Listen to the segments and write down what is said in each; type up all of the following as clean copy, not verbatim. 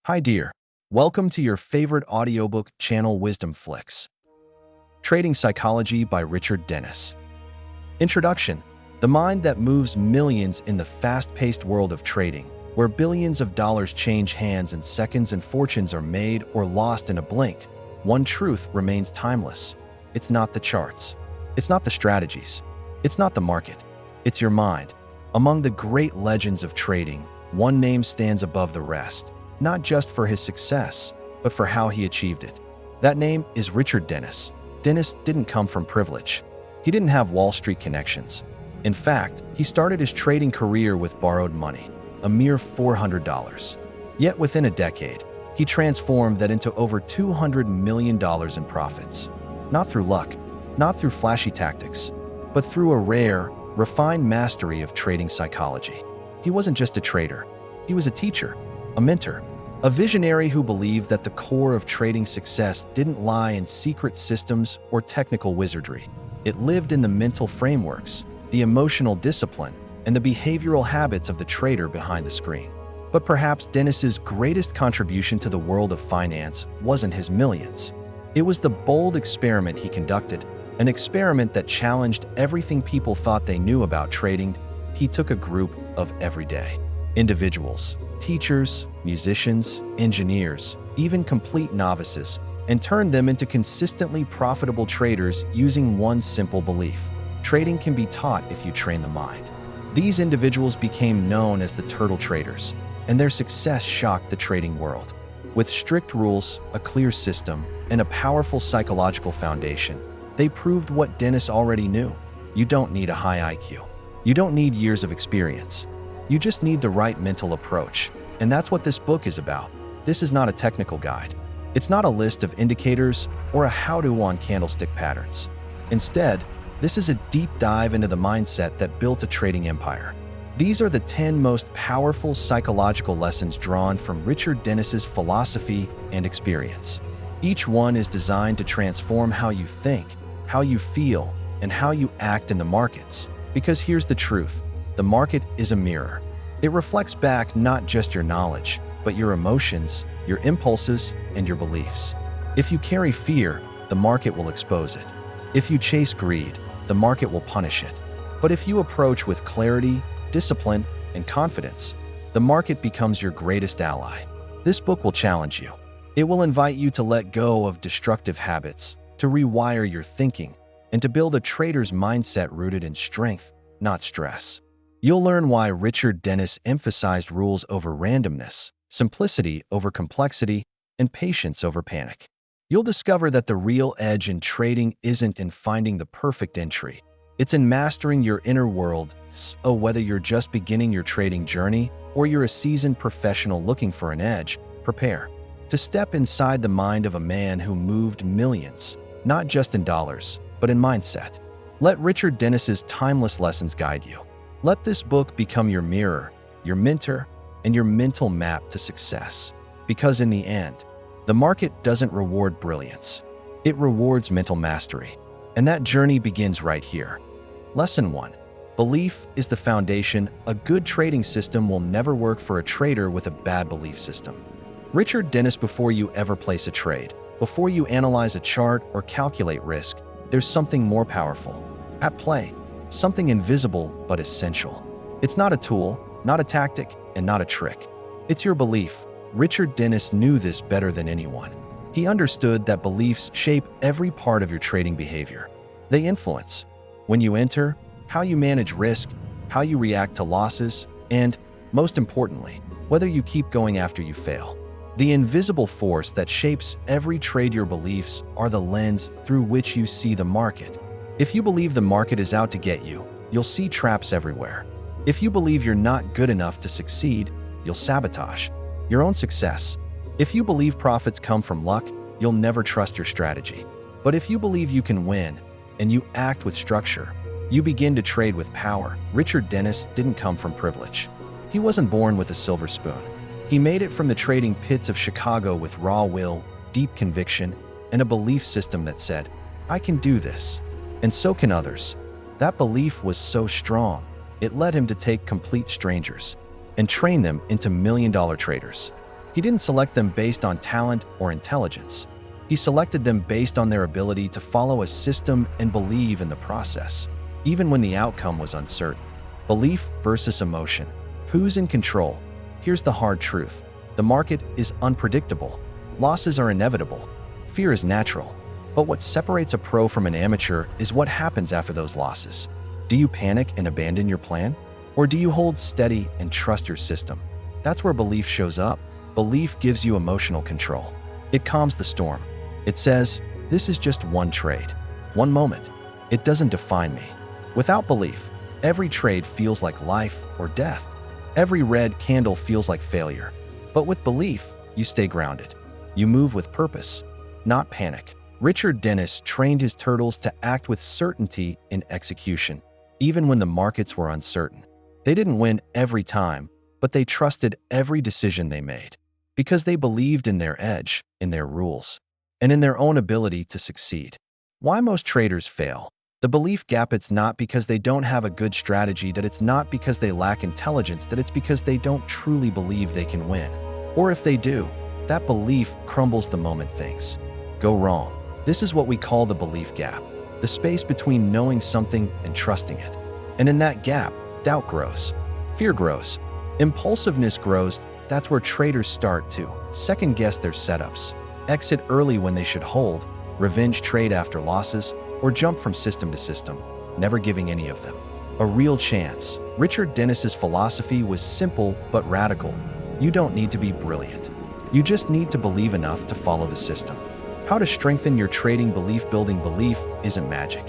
Hi dear, welcome to your favorite audiobook channel Wisdom Flicks. Trading Psychology by Richard Dennis. Introduction: the mind that moves millions in the fast-paced world of trading, where billions of dollars change hands in seconds and fortunes are made or lost in a blink. One truth remains timeless. It's not the charts. It's not the strategies. It's not the market. It's your mind. Among the great legends of trading, one name stands above the rest. Not just for his success, but for how he achieved it. That name is Richard Dennis. Dennis didn't come from privilege. He didn't have Wall Street connections. In fact, he started his trading career with borrowed money, a mere $400. Yet within a decade, he transformed that into over $200 million in profits. Not through luck, not through flashy tactics, but through a rare, refined mastery of trading psychology. He wasn't just a trader. He was a teacher, a mentor, a visionary who believed that the core of trading success didn't lie in secret systems or technical wizardry. It lived in the mental frameworks, the emotional discipline, and the behavioral habits of the trader behind the screen. But perhaps Dennis's greatest contribution to the world of finance wasn't his millions. It was the bold experiment he conducted, an experiment that challenged everything people thought they knew about trading. He took a group of everyday individuals, teachers, musicians, engineers, even complete novices, and turned them into consistently profitable traders using one simple belief: trading can be taught if you train the mind. These individuals became known as the turtle traders, and their success shocked the trading world. With strict rules, a clear system, and a powerful psychological foundation, they proved what Dennis already knew. You don't need a high IQ. You don't need years of experience. You just need the right mental approach. And that's what this book is about. This is not a technical guide. It's not a list of indicators or a how-to on candlestick patterns. Instead, this is a deep dive into the mindset that built a trading empire. These are the 10 most powerful psychological lessons drawn from Richard Dennis's philosophy and experience. Each one is designed to transform how you think, how you feel, and how you act in the markets. Because here's the truth: the market is a mirror. It reflects back not just your knowledge, but your emotions, your impulses, and your beliefs. If you carry fear, the market will expose it. If you chase greed, the market will punish it. But if you approach with clarity, discipline, and confidence, the market becomes your greatest ally. This book will challenge you. It will invite you to let go of destructive habits, to rewire your thinking, and to build a trader's mindset rooted in strength, not stress. You'll learn why Richard Dennis emphasized rules over randomness, simplicity over complexity, and patience over panic. You'll discover that the real edge in trading isn't in finding the perfect entry. It's in mastering your inner world. So whether you're just beginning your trading journey or you're a seasoned professional looking for an edge, prepare to step inside the mind of a man who moved millions, not just in dollars, but in mindset. Let Richard Dennis's timeless lessons guide you. Let this book become your mirror, your mentor, and your mental map to success. Because in the end, the market doesn't reward brilliance. It rewards mental mastery. And that journey begins right here. Lesson 1. Belief is the foundation. A good trading system will never work for a trader with a bad belief system. Richard Dennis: before you ever place a trade, before you analyze a chart or calculate risk, there's something more powerful at play. Something invisible but essential. It's not a tool, not a tactic, and not a trick. It's your belief. Richard Dennis knew this better than anyone. He understood that beliefs shape every part of your trading behavior. They influence when you enter, how you manage risk, how you react to losses, and, most importantly, whether you keep going after you fail. The invisible force that shapes every trade. Your beliefs are the lens through which you see the market. If you believe the market is out to get you, you'll see traps everywhere. If you believe you're not good enough to succeed, you'll sabotage your own success. If you believe profits come from luck, you'll never trust your strategy. But if you believe you can win and you act with structure, you begin to trade with power. Richard Dennis didn't come from privilege. He wasn't born with a silver spoon. He made it from the trading pits of Chicago with raw will, deep conviction, and a belief system that said, "I can do this. And so can others." That belief was so strong, it led him to take complete strangers and train them into million-dollar traders. He didn't select them based on talent or intelligence. He selected them based on their ability to follow a system and believe in the process, even when the outcome was uncertain. Belief versus emotion. Who's in control? Here's the hard truth. The market is unpredictable. Losses are inevitable. Fear is natural. But what separates a pro from an amateur is what happens after those losses. Do you panic and abandon your plan? Or do you hold steady and trust your system? That's where belief shows up. Belief gives you emotional control. It calms the storm. It says, this is just one trade, one moment. It doesn't define me. Without belief, every trade feels like life or death. Every red candle feels like failure. But with belief, you stay grounded. You move with purpose, not panic. Richard Dennis trained his turtles to act with certainty in execution, even when the markets were uncertain. They didn't win every time, but they trusted every decision they made, because they believed in their edge, in their rules, and in their own ability to succeed. Why most traders fail? The belief gap. It's not because they don't have a good strategy, that it's not because they lack intelligence, that it's because they don't truly believe they can win. Or if they do, that belief crumbles the moment things go wrong. This is what we call the belief gap, the space between knowing something and trusting it. And in that gap, doubt grows, fear grows, impulsiveness grows. That's where traders start to second-guess their setups, exit early when they should hold, revenge trade after losses, or jump from system to system, never giving any of them a real chance. Richard Dennis's philosophy was simple but radical. You don't need to be brilliant. You just need to believe enough to follow the system. How to strengthen your trading belief. Building belief isn't magic.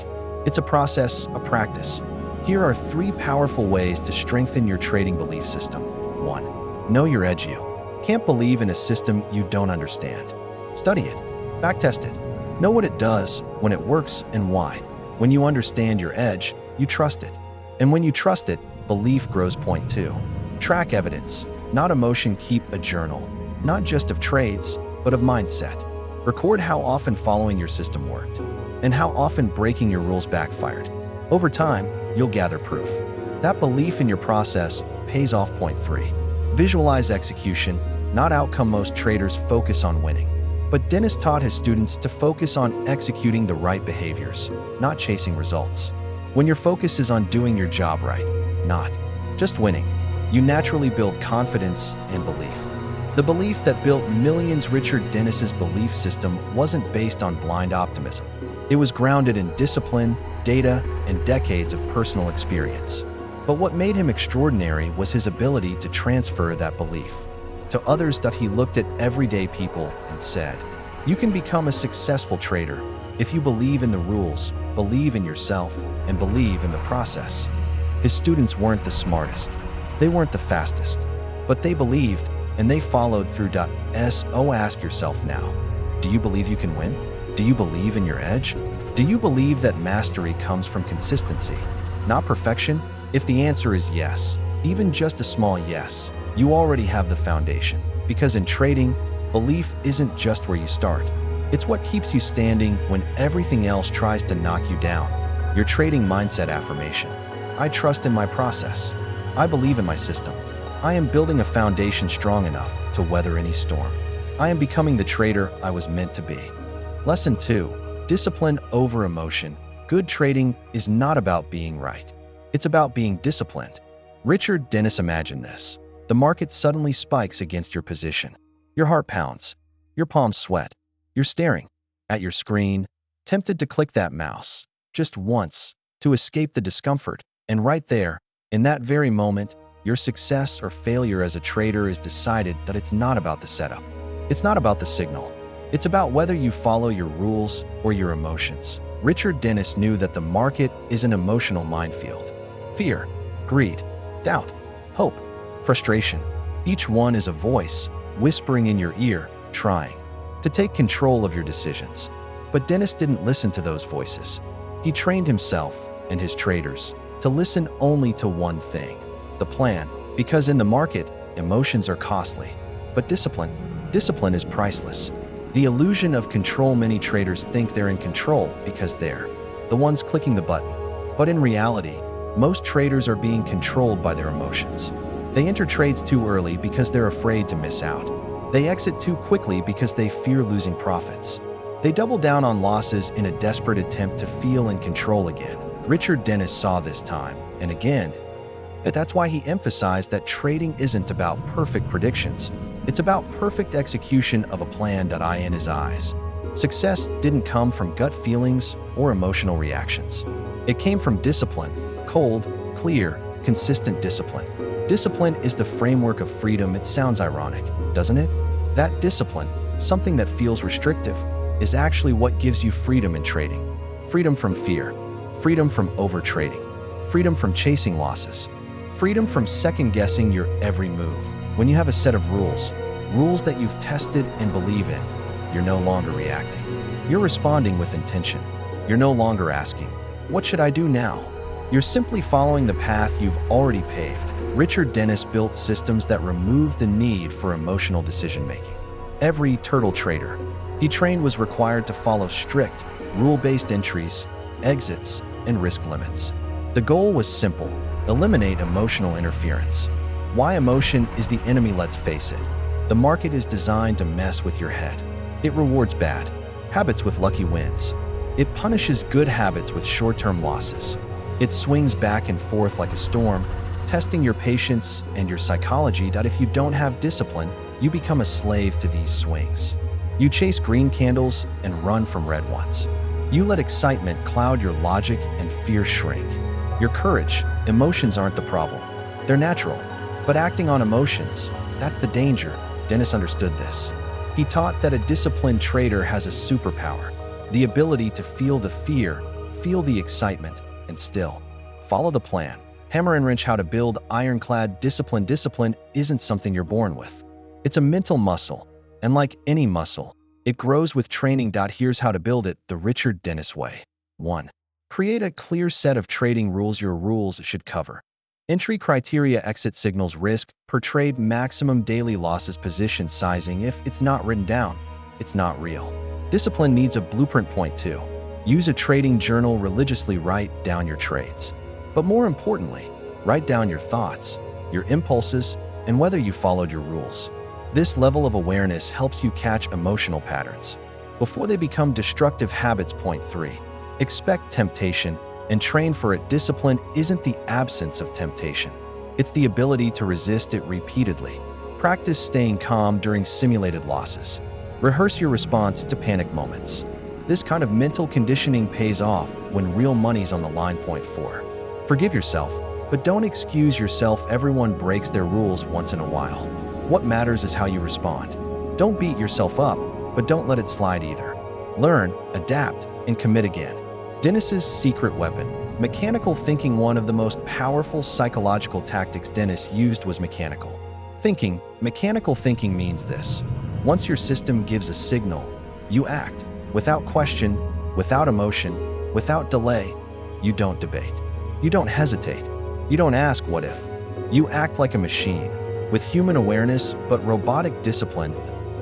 It's a process, a practice. Here are 3 powerful ways to strengthen your trading belief system. 1. Know your edge. You can't believe in a system you don't understand. Study it. Backtest it. Know what it does, when it works, and why. When you understand your edge, you trust it. And when you trust it, belief grows. Point 2. Track evidence, not emotion. Keep a journal, not just of trades, but of mindset. Record how often following your system worked, and how often breaking your rules backfired. Over time, you'll gather proof. That belief in your process pays off. Point 3. Visualize execution, not outcome. Most traders focus on winning, but Dennis taught his students to focus on executing the right behaviors, not chasing results. When your focus is on doing your job right, not just winning, you naturally build confidence and belief. The belief that built millions. Richard Dennis's belief system wasn't based on blind optimism. It was grounded in discipline, data, and decades of personal experience. But what made him extraordinary was his ability to transfer that belief to others. That he looked at everyday people and said, you can become a successful trader if you believe in the rules, believe in yourself, and believe in the process. His students weren't the smartest. They weren't the fastest, but they believed, and they followed through. So ask yourself now, do you believe you can win? Do you believe in your edge? Do you believe that mastery comes from consistency, not perfection? If the answer is yes, even just a small yes, you already have the foundation. Because in trading, belief isn't just where you start. It's what keeps you standing when everything else tries to knock you down. Your trading mindset affirmation. I trust in my process. I believe in my system. I am building a foundation strong enough to weather any storm. I am becoming the trader I was meant to be. Lesson 2. Discipline over emotion. Good trading is not about being right. It's about being disciplined. Richard Dennis imagined this. The market suddenly spikes against your position. Your heart pounds. Your palms sweat. You're staring at your screen, tempted to click that mouse just once to escape the discomfort. And right there, in that very moment, your success or failure as a trader is decided. That it's not about the setup. It's not about the signal. It's about whether you follow your rules or your emotions. Richard Dennis knew that the market is an emotional minefield. Fear, greed, doubt, hope, frustration. Each one is a voice whispering in your ear, trying to take control of your decisions. But Dennis didn't listen to those voices. He trained himself and his traders to listen only to one thing, the plan. Because in the market, emotions are costly, but discipline is priceless. The illusion of control. Many traders think they're in control because they're the ones clicking the button. But in reality, most traders are being controlled by their emotions. They enter trades too early because they're afraid to miss out. They exit too quickly because they fear losing profits. They double down on losses in a desperate attempt to feel in control again. Richard Dennis saw this time and again. That's why he emphasized that trading isn't about perfect predictions. It's about perfect execution of a plan. In his eyes, success didn't come from gut feelings or emotional reactions. It came from discipline, cold, clear, consistent discipline. Discipline is the framework of freedom. It sounds ironic, doesn't it? That discipline, something that feels restrictive, is actually what gives you freedom in trading. Freedom from fear, freedom from overtrading, freedom from chasing losses, freedom from second-guessing your every move. When you have a set of rules that you've tested and believe in, you're no longer reacting. You're responding with intention. You're no longer asking, "What should I do now?" You're simply following the path you've already paved. Richard Dennis built systems that removed the need for emotional decision-making. Every turtle trader he trained was required to follow strict, rule-based entries, exits, and risk limits. The goal was simple: eliminate emotional interference. Why emotion is the enemy? Let's face it. The market is designed to mess with your head. It rewards bad habits with lucky wins. It punishes good habits with short-term losses. It swings back and forth like a storm, testing your patience and your psychology. If you don't have discipline, you become a slave to these swings. You chase green candles and run from red ones. You let excitement cloud your logic and fear shrink your courage. Emotions aren't the problem. They're natural. But acting on emotions, that's the danger. Dennis understood this. He taught that a disciplined trader has a superpower: the ability to feel the fear, feel the excitement, and still follow the plan. Hammer and wrench how to build ironclad discipline. Discipline isn't something you're born with. It's a mental muscle, and like any muscle, it grows with training. Here's how to build it the Richard Dennis way. 1. Create a clear set of trading rules. Your rules should cover entry criteria, exit signals, risk per trade, maximum daily losses, position sizing. If it's not written down, it's not real. Discipline needs a blueprint. Point 2. Use a trading journal. Religiously write down your trades. But more importantly, write down your thoughts, your impulses, and whether you followed your rules. This level of awareness helps you catch emotional patterns before they become destructive habits. Point 3. Expect temptation and train for it. Discipline isn't the absence of temptation. It's the ability to resist it repeatedly. Practice staying calm during simulated losses. Rehearse your response to panic moments. This kind of mental conditioning pays off when real money's on the line. Point 4. Forgive yourself, but don't excuse yourself. Everyone breaks their rules once in a while. What matters is how you respond. Don't beat yourself up, but don't let it slide either. Learn, adapt, and commit again. Dennis's secret weapon: mechanical thinking. One of the most powerful psychological tactics Dennis used was mechanical thinking. Mechanical thinking means this: once your system gives a signal, you act without question, without emotion, without delay. You don't debate. You don't hesitate. You don't ask what if. You act like a machine, with human awareness but robotic discipline.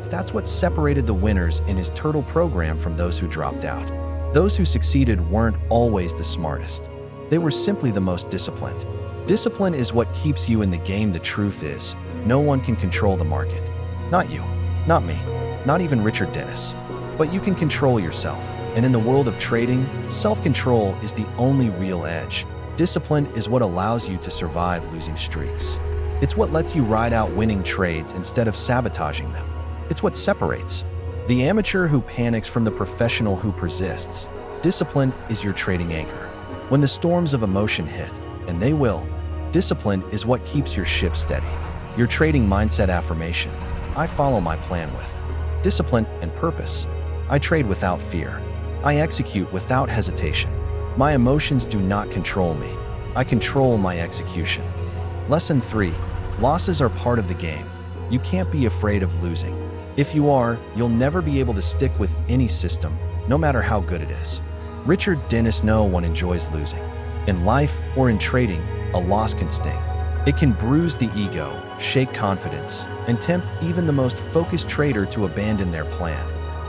That's what separated the winners in his turtle program from those who dropped out. Those who succeeded weren't always the smartest. They were simply the most disciplined. Discipline is what keeps you in the game. The truth is, no one can control the market. Not you, not me, not even Richard Dennis. But you can control yourself. And in the world of trading, self-control is the only real edge. Discipline is what allows you to survive losing streaks. It's what lets you ride out winning trades instead of sabotaging them. It's what separates the amateur who panics from the professional who persists. Discipline is your trading anchor. When the storms of emotion hit, and they will, discipline is what keeps your ship steady. Your trading mindset affirmation: I follow my plan with discipline and purpose. I trade without fear. I execute without hesitation. My emotions do not control me. I control my execution. Lesson 3. Losses are part of the game. You can't be afraid of losing. If you are, you'll never be able to stick with any system, no matter how good it is. Richard Dennis: no one enjoys losing. In life or in trading, a loss can sting. It can bruise the ego, shake confidence, and tempt even the most focused trader to abandon their plan.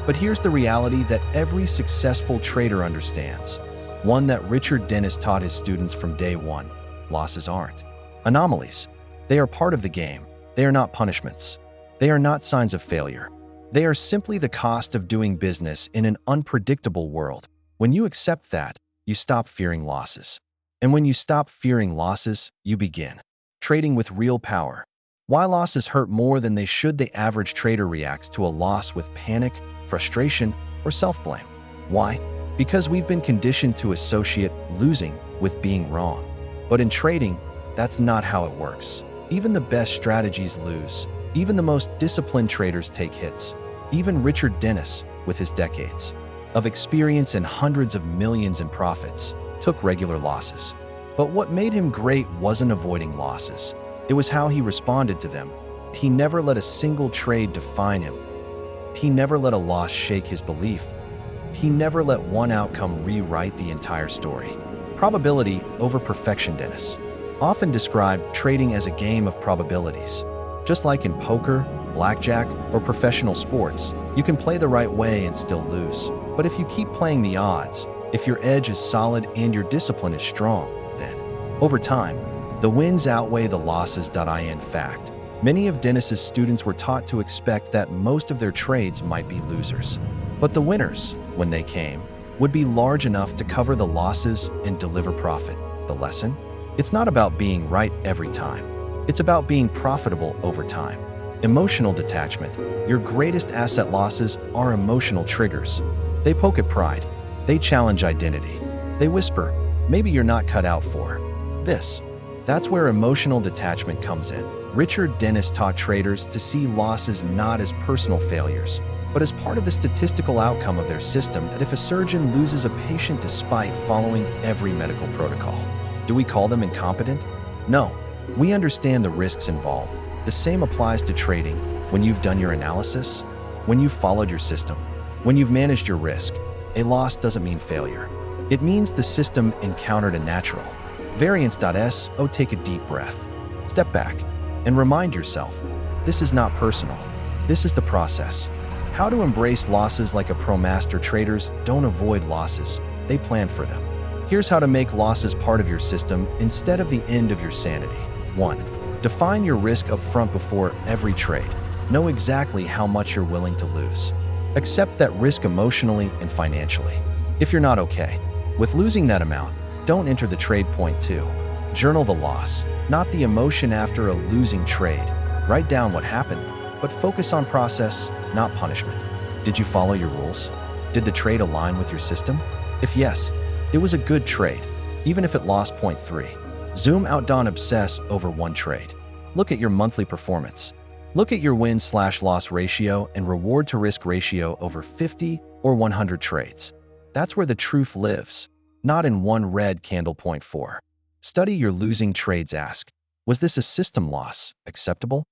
But here's the reality that every successful trader understands, one that Richard Dennis taught his students from day one: losses aren't anomalies. They are part of the game. They are not punishments. They are not signs of failure. They are simply the cost of doing business in an unpredictable world. When you accept that, you stop fearing losses. And when you stop fearing losses, you begin trading with real power. Why losses hurt more than they should? The average trader reacts to a loss with panic, frustration, or self-blame. Why? Because we've been conditioned to associate losing with being wrong. But in trading, that's not how it works. Even the best strategies lose. Even the most disciplined traders take hits. Even Richard Dennis, with his decades of experience and hundreds of millions in profits, took regular losses. But what made him great wasn't avoiding losses. It was how he responded to them. He never let a single trade define him. He never let a loss shake his belief. He never let one outcome rewrite the entire story. Probability over perfection. Dennis often described trading as a game of probabilities. Just like in poker, blackjack, or professional sports, you can play the right way and still lose. But if you keep playing the odds, if your edge is solid and your discipline is strong, then, over time, the wins outweigh the losses. In fact, many of Dennis's students were taught to expect that most of their trades might be losers. But the winners, when they came, would be large enough to cover the losses and deliver profit. The lesson? It's not about being right every time. It's about being profitable over time. Emotional detachment. Your greatest asset. Losses are emotional triggers. They poke at pride. They challenge identity. They whisper, maybe you're not cut out for this. That's where emotional detachment comes in. Richard Dennis taught traders to see losses not as personal failures, but as part of the statistical outcome of their system. That if a surgeon loses a patient despite following every medical protocol, do we call them incompetent? No. We understand the risks involved. The same applies to trading. When you've done your analysis, when you've followed your system, when you've managed your risk, a loss doesn't mean failure. It means the system encountered a natural variance. Take a deep breath, step back, and remind yourself, this is not personal. This is the process. How to embrace losses like a pro. Master traders don't avoid losses, they plan for them. Here's how to make losses part of your system instead of the end of your sanity. 1. Define your risk up front before every trade. Know exactly how much you're willing to lose. Accept that risk emotionally and financially. If you're not okay with losing that amount, don't enter the trade. Point 2. Journal the loss, not the emotion after a losing trade. Write down what happened, but focus on process, not punishment. Did you follow your rules? Did the trade align with your system? If yes, it was a good trade, even if it lost. Point 3. Zoom out. Don't obsess over one trade. Look at your monthly performance. Look at your win/loss ratio and reward to risk ratio over 50 or 100 trades. That's where the truth lives, not in one red candle. Point 4. Study your losing trades. Ask, was this a system loss, acceptable,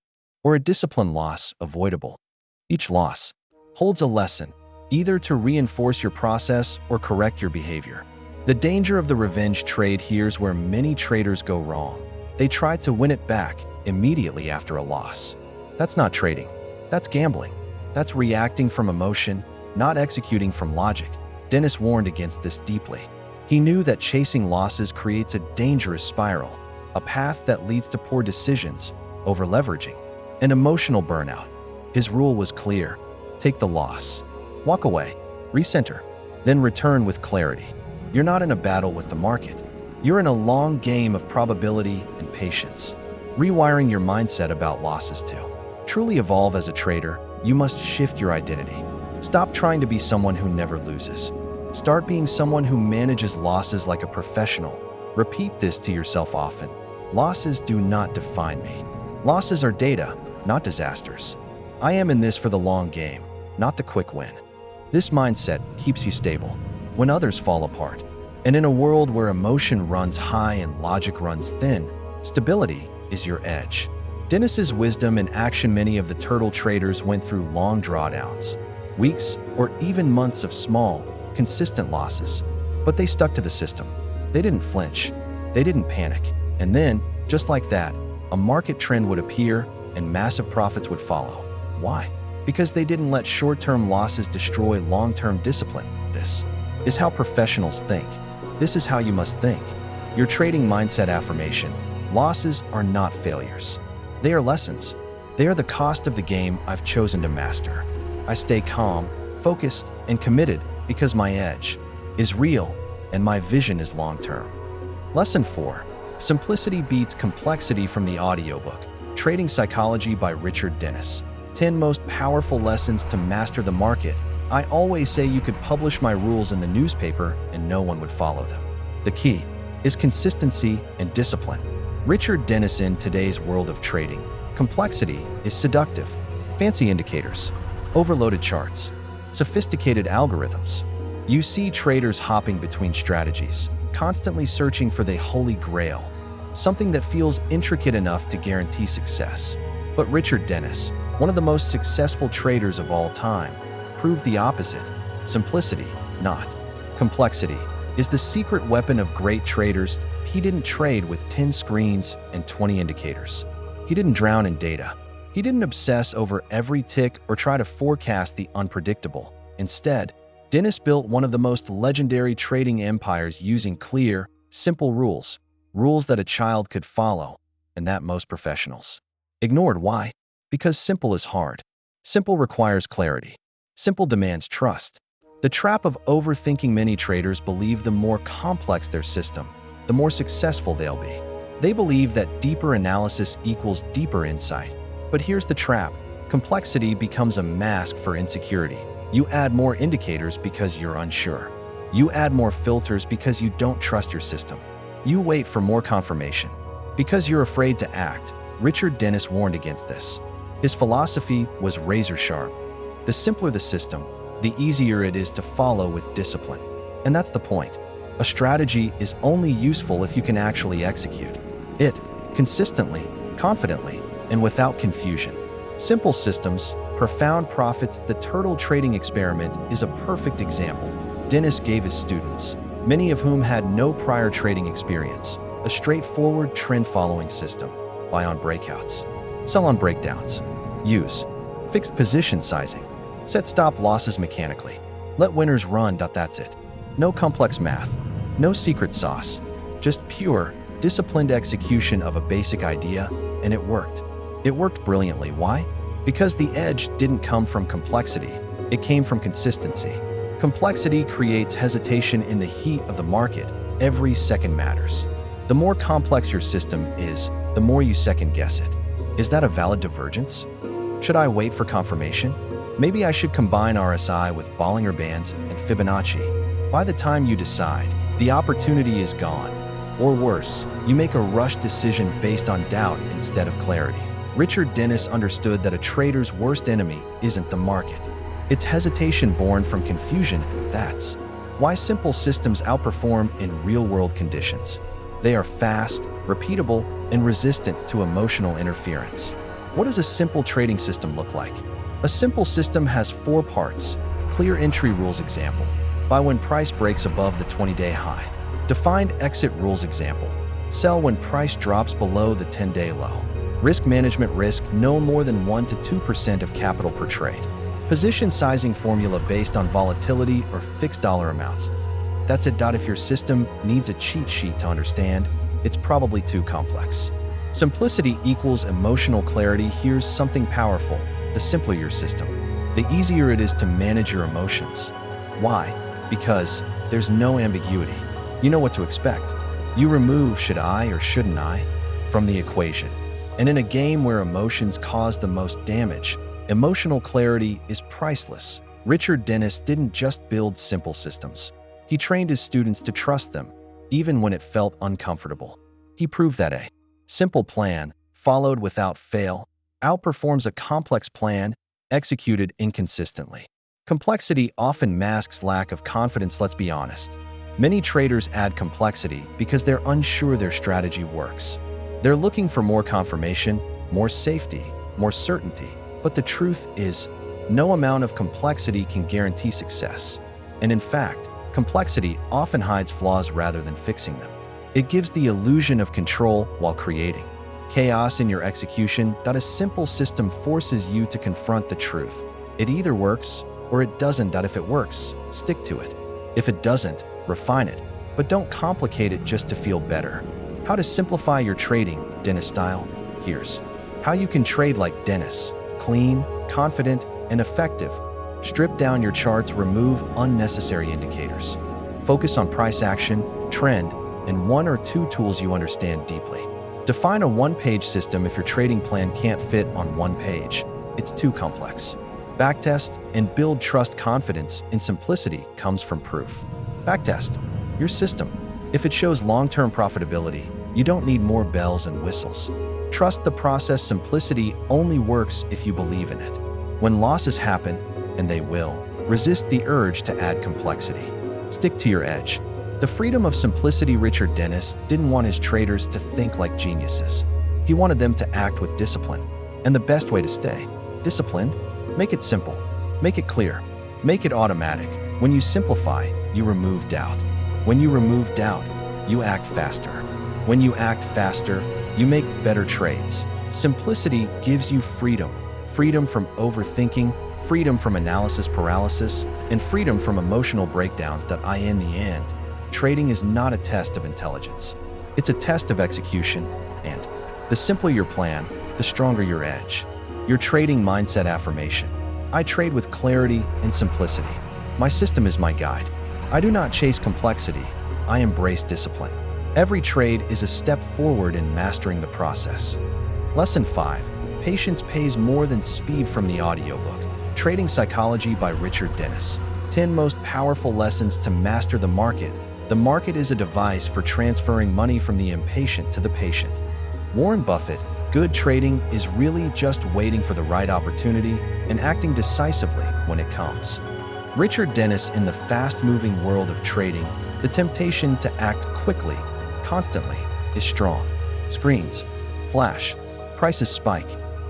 or a discipline loss, avoidable? Each loss holds a lesson, either to reinforce your process or correct your behavior. The danger of the revenge trade. Here's where many traders go wrong. They try to win it back immediately after a loss. That's not trading. That's gambling. That's reacting from emotion, not executing from logic. Dennis warned against this deeply. He knew that chasing losses creates a dangerous spiral, a path that leads to poor decisions, over-leveraging, and emotional burnout. His rule was clear. Take the loss. Walk away. Recenter. Then return with clarity. You're not in a battle with the market. You're in a long game of probability and patience. Rewiring your mindset about losses. To truly evolve as a trader, you must shift your identity. Stop trying to be someone who never loses. Start being someone who manages losses like a professional. Repeat this to yourself often. Losses do not define me. Losses are data, not disasters. I am in this for the long game, not the quick win. This mindset keeps you stable when others fall apart. And in a world where emotion runs high and logic runs thin, stability is your edge. Dennis's wisdom in action. Many of the turtle traders went through long drawdowns, weeks or even months of small, consistent losses, but they stuck to the system. They didn't flinch. They didn't panic. And then, just like that, a market trend would appear and massive profits would follow. Why? Because they didn't let short-term losses destroy long-term discipline. This is how professionals think. This is how you must think. Your trading mindset affirmation. Losses are not failures. They are lessons. They are the cost of the game I've chosen to master. I stay calm, focused, and committed because my edge is real and my vision is long-term. Lesson 4. Simplicity beats complexity from the audiobook. Trading Psychology by Richard Dennis. 10 most powerful lessons to master the market. I always say you could publish my rules in the newspaper and no one would follow them. The key is consistency and discipline. Richard Dennis. In today's world of trading, complexity is seductive. Fancy indicators, overloaded charts, sophisticated algorithms. You see traders hopping between strategies, constantly searching for the holy grail, something that feels intricate enough to guarantee success. But Richard Dennis, one of the most successful traders of all time, proved the opposite. Simplicity, not complexity, is the secret weapon of great traders. He didn't trade with 10 screens and 20 indicators. He didn't drown in data. He didn't obsess over every tick or try to forecast the unpredictable. Instead, Dennis built one of the most legendary trading empires using clear, simple rules that a child could follow, and that most professionals ignored. Why? Because simple is hard. Simple requires clarity. Simple demands trust. The trap of overthinking. Many traders believe the more complex their system, the more successful they'll be. They believe that deeper analysis equals deeper insight. But here's the trap. Complexity becomes a mask for insecurity. You add more indicators because you're unsure. You add more filters because you don't trust your system. You wait for more confirmation because you're afraid to act. Richard Dennis warned against this. His philosophy was razor sharp. The simpler the system, the easier it is to follow with discipline. And that's the point. A strategy is only useful if you can actually execute it consistently, confidently, and without confusion. Simple systems, profound profits. The turtle trading experiment is a perfect example. Dennis gave his students, many of whom had no prior trading experience, a straightforward trend-following system. Buy on breakouts, sell on breakdowns, use fixed position sizing, set stop losses mechanically, let winners run. That's it. No complex math, no secret sauce, just pure, disciplined execution of a basic idea, and it worked. It worked brilliantly. Why? Because the edge didn't come from complexity, it came from consistency. Complexity creates hesitation in the heat of the market. Every second matters. The more complex your system is, the more you second guess it. Is that a valid divergence? Should I wait for confirmation? Maybe I should combine RSI with Bollinger Bands and Fibonacci. By the time you decide, the opportunity is gone. Or worse, you make a rushed decision based on doubt instead of clarity. Richard Dennis understood that a trader's worst enemy isn't the market. It's hesitation born from confusion. That's why simple systems outperform in real-world conditions. They are fast, repeatable, and resistant to emotional interference. What does a simple trading system look like? A simple system has 4 parts. Clear entry rules. Example: buy when price breaks above the 20-day high. Defined exit rules. Example: sell when price drops below the 10-day low. Risk management: risk no more than 1 to 2% of capital per trade. Position sizing formula based on volatility or fixed dollar amounts. That's it. If your system needs a cheat sheet to understand, it's probably too complex. Simplicity equals emotional clarity. Here's something powerful. The simpler your system, the easier it is to manage your emotions. Why? Because there's no ambiguity. You know what to expect. You remove should I or shouldn't I from the equation. And in a game where emotions cause the most damage, emotional clarity is priceless. Richard Dennis didn't just build simple systems. He trained his students to trust them, even when it felt uncomfortable. He proved that a simple plan, followed without fail, outperforms a complex plan executed inconsistently. Complexity often masks lack of confidence. Let's be honest. Many traders add complexity because they're unsure their strategy works. They're looking for more confirmation, more safety, more certainty. But the truth is, no amount of complexity can guarantee success. And in fact, complexity often hides flaws rather than fixing them. It gives the illusion of control while creating chaos in your execution. A simple system forces you to confront the truth. It either works or it doesn't. If it works, stick to it. If it doesn't, refine it. But don't complicate it just to feel better. How to simplify your trading, Dennis style? Here's How you can trade like Dennis, clean, confident, and effective. Strip down your charts, remove unnecessary indicators. Focus on price action, trend, and 1 or 2 tools you understand deeply. Define a one-page system if your trading plan can't fit on one page. It's too complex. Backtest and build trust. Confidence in simplicity comes from proof. Backtest your system. If it shows long-term profitability, you don't need more bells and whistles. Trust the process. Simplicity only works if you believe in it. When losses happen, and they will, resist the urge to add complexity. Stick to your edge. The freedom of simplicity. Richard Dennis didn't want his traders to think like geniuses. He wanted them to act with discipline. And the best way to stay disciplined? Make it simple. Make it clear. Make it automatic. When you simplify, you remove doubt. When you remove doubt, you act faster. When you act faster, you make better trades. Simplicity gives you freedom. Freedom from overthinking, freedom from analysis paralysis, and freedom from emotional breakdowns. In the end, trading is not a test of intelligence. It's a test of execution, and the simpler your plan, the stronger your edge. Your trading mindset affirmation. I trade with clarity and simplicity. My system is my guide. I do not chase complexity. I embrace discipline. Every trade is a step forward in mastering the process. Lesson 5. Patience pays more than speed. From the audiobook, Trading Psychology by Richard Dennis. 10 most powerful lessons to master the market. The market is a device for transferring money from the impatient to the patient. Warren Buffett. Good trading is really just waiting for the right opportunity and acting decisively when it comes. Richard Dennis. In the fast-moving world of trading, the temptation to act quickly, constantly, is strong. Screens flash, prices spike,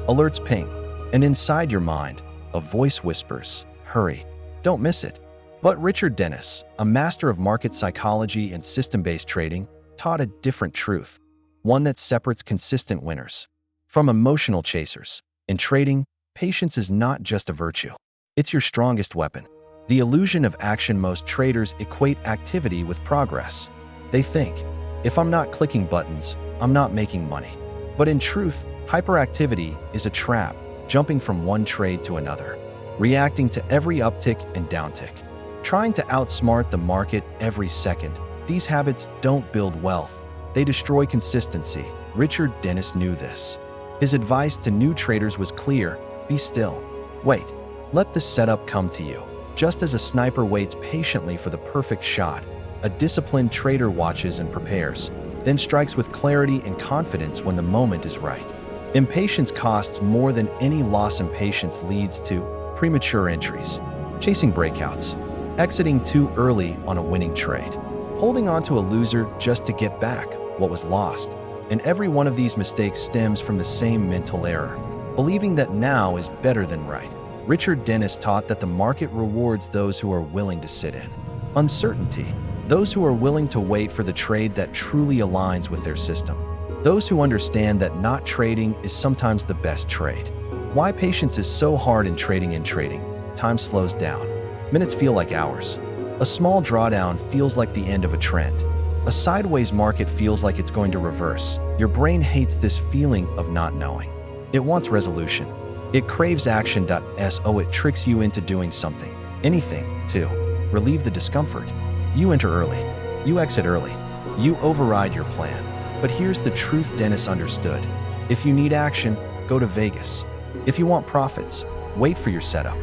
alerts ping, and inside your mind, a voice whispers, "Hurry, don't miss it." But Richard Dennis, a master of market psychology and system-based trading, taught a different truth, one that separates consistent winners from emotional chasers. In trading, patience is not just a virtue. It's your strongest weapon. The illusion of action. Most traders equate activity with progress. They think, if I'm not clicking buttons, I'm not making money. But in truth, hyperactivity is a trap, jumping from one trade to another, reacting to every uptick and downtick, trying to outsmart the market every second. These habits don't build wealth. They destroy consistency. Richard Dennis knew this. His advice to new traders was clear: be still. Wait. Let the setup come to you. Just as a sniper waits patiently for the perfect shot, a disciplined trader watches and prepares, then strikes with clarity and confidence when the moment is right. Impatience costs more than any loss. Impatience leads to premature entries, chasing breakouts, exiting too early on a winning trade, holding on to a loser just to get back what was lost. And every one of these mistakes stems from the same mental error, believing that now is better than right. Richard Dennis taught that the market rewards those who are willing to sit in uncertainty, those who are willing to wait for the trade that truly aligns with their system, those who understand that not trading is sometimes the best trade. Why patience is so hard in trading. In trading, time slows down. Minutes feel like hours. A small drawdown feels like the end of a trend. A sideways market feels like it's going to reverse. Your brain hates this feeling of not knowing. It wants resolution. It craves action. So it tricks you into doing something, anything, to relieve the discomfort. You enter early. You exit early. You override your plan. But here's the truth Dennis understood. If you need action, go to Vegas. If you want profits, wait for your setup.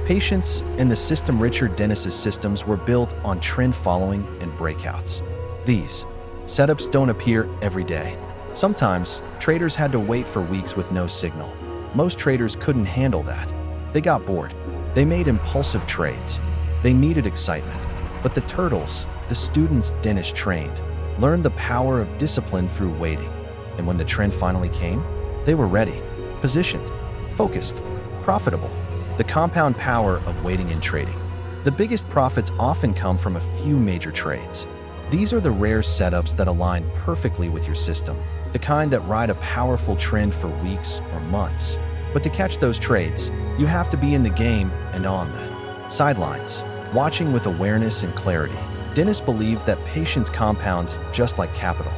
Patience and the system. Richard Dennis's systems were built on trend following and breakouts. These setups don't appear every day. Sometimes, traders had to wait for weeks with no signal. Most traders couldn't handle that. They got bored. They made impulsive trades. They needed excitement. But the turtles, the students Dennis trained, learned the power of discipline through waiting. And when the trend finally came, they were ready, positioned, focused, profitable. The compound power of waiting in trading. The biggest profits often come from a few major trades. These are the rare setups that align perfectly with your system, the kind that ride a powerful trend for weeks or months. But to catch those trades, you have to be in the game and on the sidelines, watching with awareness and clarity. Dennis believed that patience compounds just like capital.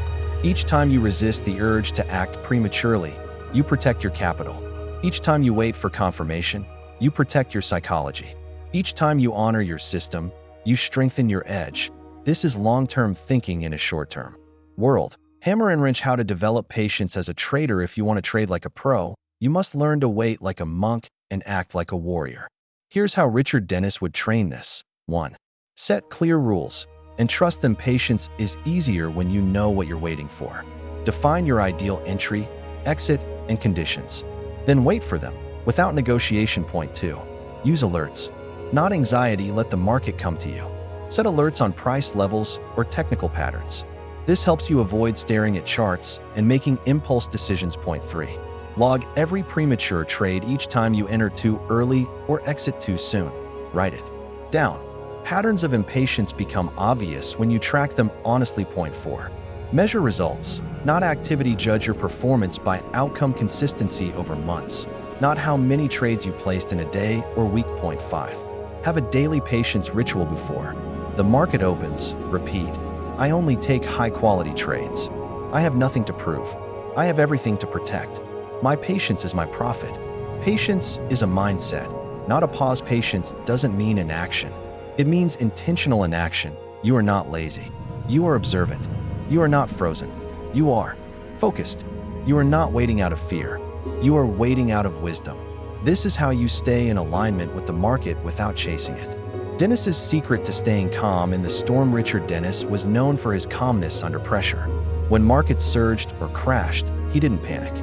Each time you resist the urge to act prematurely, you protect your capital. Each time you wait for confirmation, you protect your psychology. Each time you honor your system, you strengthen your edge. This is long-term thinking in a short-term world. Hammer and wrench how to develop patience as a trader. If you want to trade like a pro, you must learn to wait like a monk and act like a warrior. Here's how Richard Dennis would train this. 1. Set clear rules and trust them. Patience is easier when you know what you're waiting for. Define your ideal entry, exit, and conditions. Then wait for them without negotiation. Point 2. Use alerts, not anxiety. Let the market come to you. Set alerts on price levels or technical patterns. This helps you avoid staring at charts and making impulse decisions. Point 3. Log every premature trade. Each time you enter too early or exit too soon, write it down. Patterns of impatience become obvious when you track them honestly. Point 4. Measure results, not activity. Judge your performance by outcome. Consistency over months, not how many trades you placed in a day or week. Point 5. Have a daily patience ritual. Before the market opens, repeat, I only take high-quality trades. I have nothing to prove. I have everything to protect. My patience is my profit. Patience is a mindset, not a pause. Patience doesn't mean inaction. It means intentional inaction. You are not lazy. You are observant. You are not frozen. You are focused. You are not waiting out of fear. You are waiting out of wisdom. This is how you stay in alignment with the market without chasing it. Dennis's secret to staying calm in the storm. Richard Dennis was known for his calmness under pressure. When markets surged or crashed, he didn't panic.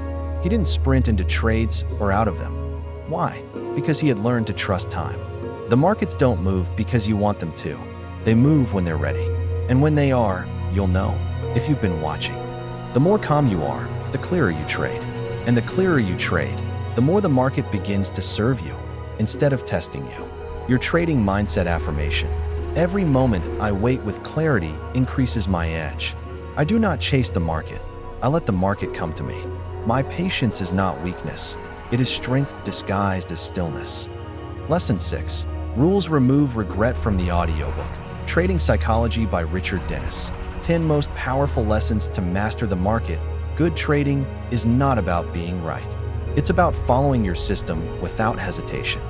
He didn't sprint into trades or out of them. Why? Because he had learned to trust time. The markets don't move because you want them to. They move when they're ready. And when they are, you'll know, if you've been watching. The more calm you are, the clearer you trade. And the clearer you trade, the more the market begins to serve you instead of testing you. Your trading mindset affirmation. Every moment I wait with clarity increases my edge. I do not chase the market. I let the market come to me. My patience is not weakness. It is strength disguised as stillness. Lesson 6. Rules remove regret. From the audiobook, Trading Psychology by Richard Dennis. 10 most powerful lessons to master the market. Good trading is not about being right. It's about following your system without hesitation.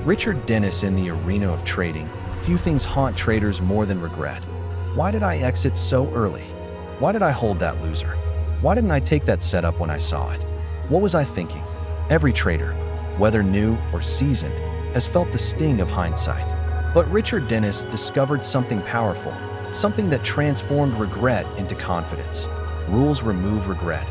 Richard Dennis. In the arena of trading, few things haunt traders more than regret. Why did I exit so early? Why did I hold that loser? Why didn't I take that setup when I saw it? What was I thinking? Every trader, whether new or seasoned, has felt the sting of hindsight. But Richard Dennis discovered something powerful, something that transformed regret into confidence. Rules remove regret.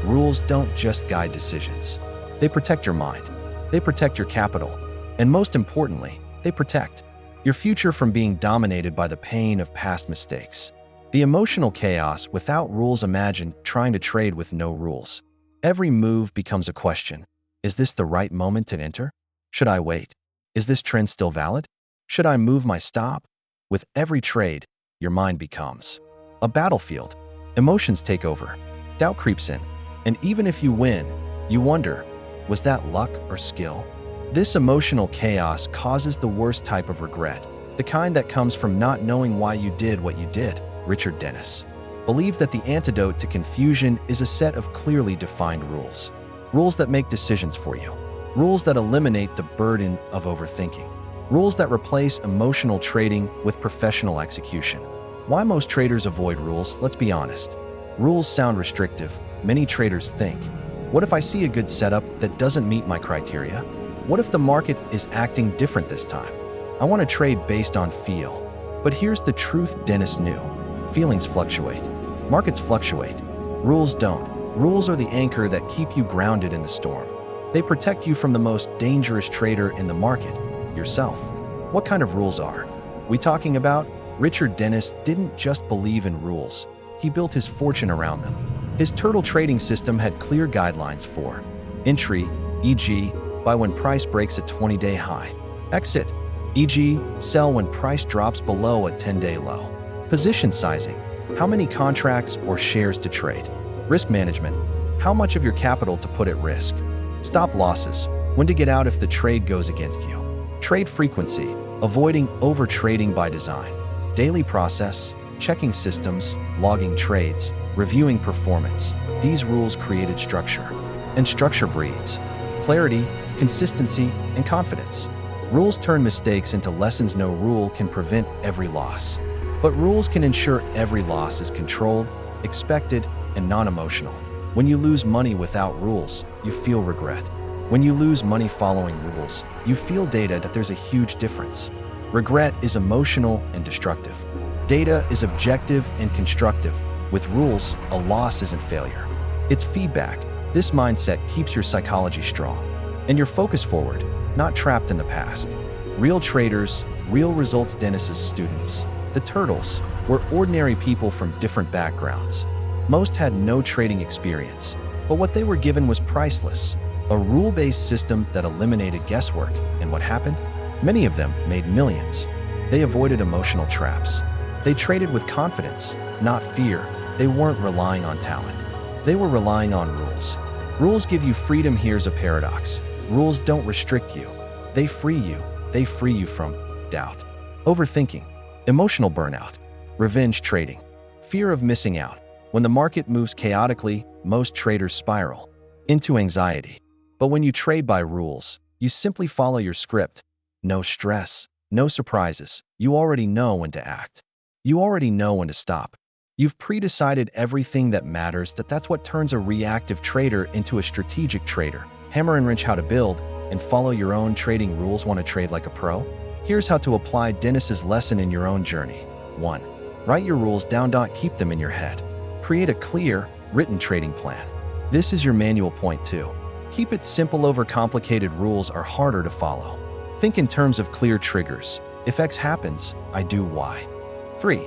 Rules don't just guide decisions. They protect your mind. They protect your capital. And most importantly, they protect your future from being dominated by the pain of past mistakes. The emotional chaos without rules. Imagine trying to trade with no rules. Every move becomes a question. Is this the right moment to enter? Should I wait? Is this trend still valid? Should I move my stop? With every trade, your mind becomes a battlefield. Emotions take over. Doubt creeps in. And even if you win, you wonder, was that luck or skill? This emotional chaos causes the worst type of regret, the kind that comes from not knowing why you did what you did. Richard Dennis believed that the antidote to confusion is a set of clearly defined rules. Rules that make decisions for you. Rules that eliminate the burden of overthinking. Rules that replace emotional trading with professional execution. Why most traders avoid rules? Let's be honest. Rules sound restrictive. Many traders think, what if I see a good setup that doesn't meet my criteria? What if the market is acting different this time? I want to trade based on feel. But here's the truth Dennis knew. Feelings fluctuate. Markets fluctuate. Rules don't. Rules are the anchor that keep you grounded in the storm. They protect you from the most dangerous trader in the market, yourself. What kind of rules are we talking about? Richard Dennis didn't just believe in rules. He built his fortune around them. His turtle trading system had clear guidelines for entry, e.g., buy when price breaks a 20-day high. Exit, e.g., sell when price drops below a 10-day low. Position sizing, how many contracts or shares to trade. Risk management, how much of your capital to put at risk. Stop losses, when to get out if the trade goes against you. Trade frequency, avoiding over-trading by design. Daily process, checking systems, logging trades, reviewing performance. These rules created structure. and structure breeds clarity, consistency, and confidence. Rules turn mistakes into lessons. No rule can prevent every loss, but rules can ensure every loss is controlled, expected, and non-emotional. When you lose money without rules, you feel regret. When you lose money following rules, you feel data that there's a huge difference. Regret is emotional and destructive. Data is objective and constructive. With rules, a loss isn't failure. It's feedback. This mindset keeps your psychology strong and your focus forward, not trapped in the past. Real traders, real results. Dennis's students, the Turtles, were ordinary people from different backgrounds. Most had no trading experience, but what they were given was priceless. A rule-based system that eliminated guesswork. And what happened? Many of them made millions. They avoided emotional traps. They traded with confidence, not fear. They weren't relying on talent. They were relying on rules. Rules give you freedom. Here's a paradox. Rules don't restrict you. They free you. They free you from doubt, overthinking, emotional burnout, revenge trading, fear of missing out. When the market moves chaotically, most traders spiral into anxiety. But when you trade by rules, you simply follow your script. No stress, no surprises. You already know when to act. You already know when to stop. You've pre-decided everything that matters. That's what turns a reactive trader into a strategic trader. Hammer and wrench how to build and follow your own trading rules. Want to trade like a pro? Here's how to apply Dennis's lesson in your own journey. 1. Write your rules down. Keep them in your head. Create a clear, written trading plan. This is your manual. Point 2. Keep it simple. Overcomplicated rules are harder to follow. Think in terms of clear triggers. If X happens, I do Y. 3.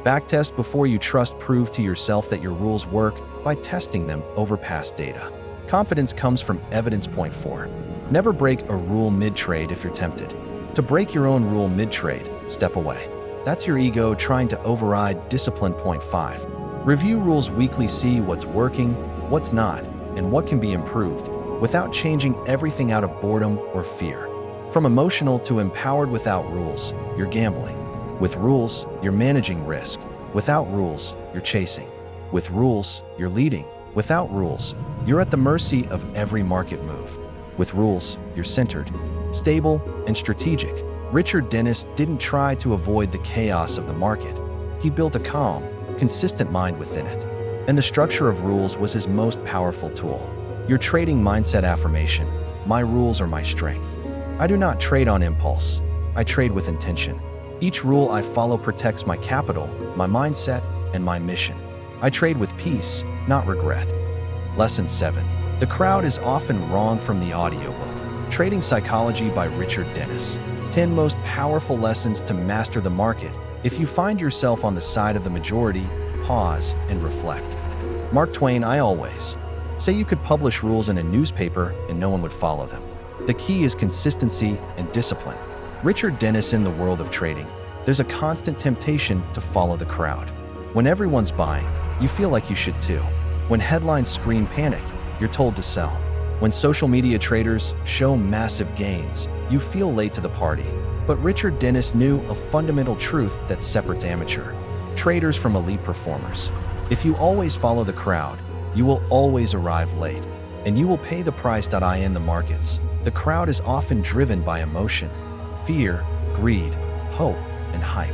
Backtest before you trust. Prove to yourself that your rules work by testing them over past data. Confidence comes from evidence. Point 4. Never break a rule mid-trade. If you're tempted to break your own rule mid-trade, step away. That's your ego trying to override discipline. Point 5. Review rules weekly. See what's working, what's not, and what can be improved without changing everything out of boredom or fear. From emotional to empowered. Without rules, you're gambling. With rules, you're managing risk. Without rules, you're chasing. With rules, you're leading. Without rules, you're at the mercy of every market move. With rules, you're centered, stable, and strategic. Richard Dennis didn't try to avoid the chaos of the market. He built a calm, consistent mind within it. And the structure of rules was his most powerful tool. Your trading mindset affirmation: my rules are my strength. I do not trade on impulse. I trade with intention. Each rule I follow protects my capital, my mindset, and my mission. I trade with peace, not regret. Lesson 7. The crowd is often wrong. From the audiobook, Trading Psychology by Richard Dennis. 10 most powerful lessons to master the market. If you find yourself on the side of the majority, pause and reflect. Mark Twain. I always say you could publish rules in a newspaper and no one would follow them. The key is consistency and discipline. Richard Dennis. In the world of trading, there's a constant temptation to follow the crowd. When everyone's buying, you feel like you should too. When headlines scream panic, you're told to sell. When social media traders show massive gains, you feel late to the party. But Richard Dennis knew a fundamental truth that separates amateur traders from elite performers. If you always follow the crowd, you will always arrive late, and you will pay the price. In the markets, the crowd is often driven by emotion, fear, greed, hope, and hype.